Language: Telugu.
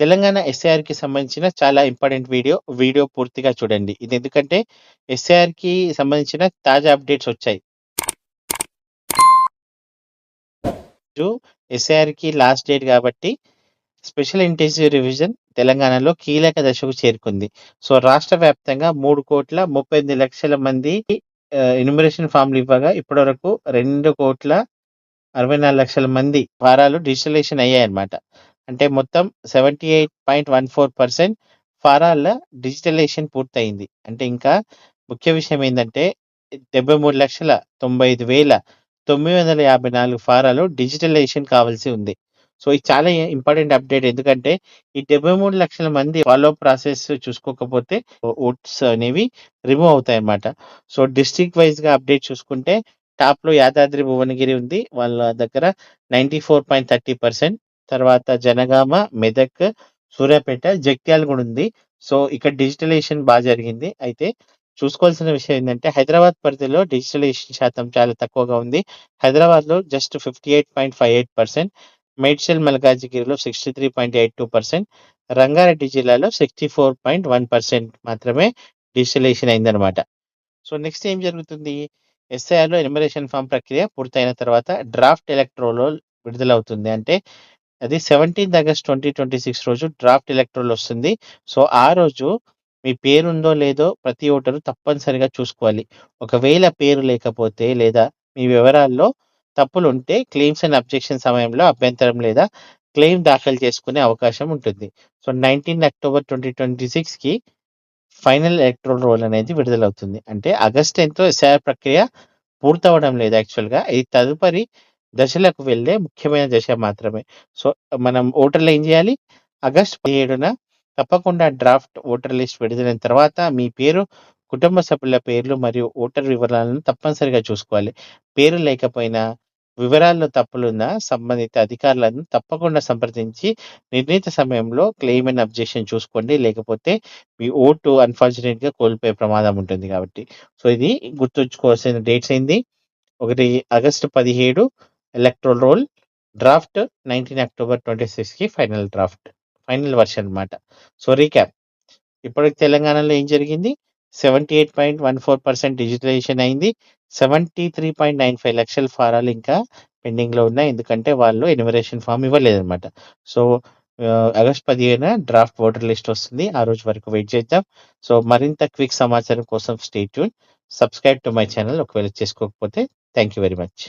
తెలంగాణ ఎస్ఐఆర్‌కి సంబంధించిన చాలా ఇంపార్టెంట్ వీడియో పూర్తిగా చూడండి. ఇది ఎందుకంటే ఎస్ఐఆర్‌కి సంబంధించిన తాజా అప్డేట్స్ వచ్చాయి. ఎస్ఐఆర్‌కి లాస్ట్ డేట్ కాబట్టి స్పెషల్ ఇంటెన్సివ్ రివిజన్ తెలంగాణలో కీలక దశకు చేరుకుంది. సో రాష్ట్ర వ్యాప్తంగా 3,38,00,000 మంది ఎన్యుమరేషన్ ఫామ్‌లు ఇవ్వగా ఇప్పటివరకు 2,64,00,000 మంది ఫారాలు డిజిటలైజేషన్ అయ్యాయన్నమాట. అంటే మొత్తం 78.14% ఫారాల డిజిటలైజేషన్ పూర్తయింది. అంటే ఇంకా ముఖ్య విషయం ఏందంటే 73,95,954 ఫారాలు డిజిటలైజేషన్ కావాల్సి ఉంది. సో ఇది చాలా ఇంపార్టెంట్ అప్డేట్. ఎందుకంటే ఈ 73,00,000 మంది ఫాలో అప్ ప్రాసెస్ చూసుకోకపోతే ఓట్స్ అనేవి రిమూవ్ అవుతాయన్నమాట. సో డిస్ట్రిక్ట్ వైస్‌గా అప్డేట్ చూసుకుంటే టాప్‌లో యాదాద్రి, భువనగిరి ఉంది. వాళ్ళ దగ్గర 94.30%. తర్వాత జనగామ, మెదక్, సూర్యాపేట, జగిత్యాల కూడా ఉంది. సో ఇక్కడ డిజిటలైజేషన్ జరిగింది. అయితే చూసుకోవాల్సిన విషయం ఏందంటే హైదరాబాద్ పరిధిలో డిజిటలైజేషన్ శాతం చాలా తక్కువగా ఉంది. హైదరాబాద్‌లో జస్ట్ 58.58%, మేడ్చల్, మల్కాజిగిరిలో 63.82%, రంగారెడ్డి జిల్లాలో 64.1% మాత్రమే డిజిటలైజేషన్ అయిందనమాట. సో నెక్స్ట్ ఏం జరుగుతుంది? ఎస్ఐఆర్‌లో ఎన్యుమరేషన్ ఫామ్ ప్రక్రియ పూర్తయిన తర్వాత డ్రాఫ్ట్ ఎలక్టోరల్ రోల్ విడుదలవుతుంది. అంటే అది 17 ఆగస్ట్ 2026 రోజు డ్రాఫ్ట్ ఎలక్టోరల్ వస్తుంది. సో ఆ రోజు మీ పేరుందో లేదో ప్రతి ఓటరు తప్పనిసరిగా చూసుకోవాలి. ఒకవేళ పేరు లేకపోతే లేదా మీ వివరాల్లో తప్పులుంటే క్లెయిమ్స్ అండ్ అబ్జెక్షన్ సమయంలో అభ్యంతరం లేదా క్లెయిమ్ దాఖలు చేసుకునే అవకాశం ఉంటుంది. సో 19 అక్టోబర్ 2026కి ఫైనల్ ఎలక్టోరల్ రోల్ అనేది విడుదలవుతుంది. అంటే ఆగస్ట్ 10తో ఎస్ఐఆర్ ప్రక్రియ పూర్తవ్వడం లేదు యాక్చువల్‌గా. ఇది తదుపరి దశలకు వెళ్ళే ముఖ్యమైన దశ మాత్రమే. సో మనం ఓటర్లు ఏం చేయాలి? ఆగస్ట్ 17న తప్పకుండా డ్రాఫ్ట్ ఓటర్ లిస్ట్ విడుదలైన తర్వాత మీ పేరు, కుటుంబ సభ్యుల పేర్లు మరియు ఓటర్ వివరాలను తప్పనిసరిగా చూసుకోవాలి. పేరు లేకపోయినా, వివరాల్లో తప్పులున్నా సంబంధిత అధికారులను తప్పకుండా సంప్రదించి నిర్ణీత సమయంలో క్లెయిమ్ అండ్ అబ్జెక్షన్ చూసుకోండి. లేకపోతే మీ ఓటు అన్‌ఫార్చునేట్‌గా కోల్పోయే ప్రమాదం ఉంటుంది కాబట్టి. సో ఇది గుర్తుంచుకోవాల్సిన డేట్స్ ఏంది? ఒకటి August 17 electoral roll, draft 19 October 26కి ఫైనల్ వర్షన్ అన్నమాట. సో రీక్యాప్ ఇప్పటికి తెలంగాణలో ఏం జరిగింది? 78.14% డిజిటలైజేషన్ అయింది. 73.95 లక్షల ఫారాలు ఇంకా పెండింగ్‌లో ఉన్నాయి. ఎందుకంటే వాళ్ళు ఎన్యుమరేషన్ ఫామ్ ఇవ్వలేదన్నమాట. సో ఆగస్ట్ 15న డ్రాఫ్ట్ ఓటర్ లిస్ట్ వస్తుంది. ఆ రోజు వరకు వెయిట్ చేద్దాం. సో మరింత క్విక్ సమాచారం కోసం stay tune. Subscribe to my channel ఒకవేళ చేసుకోకపోతే. Thank you very much.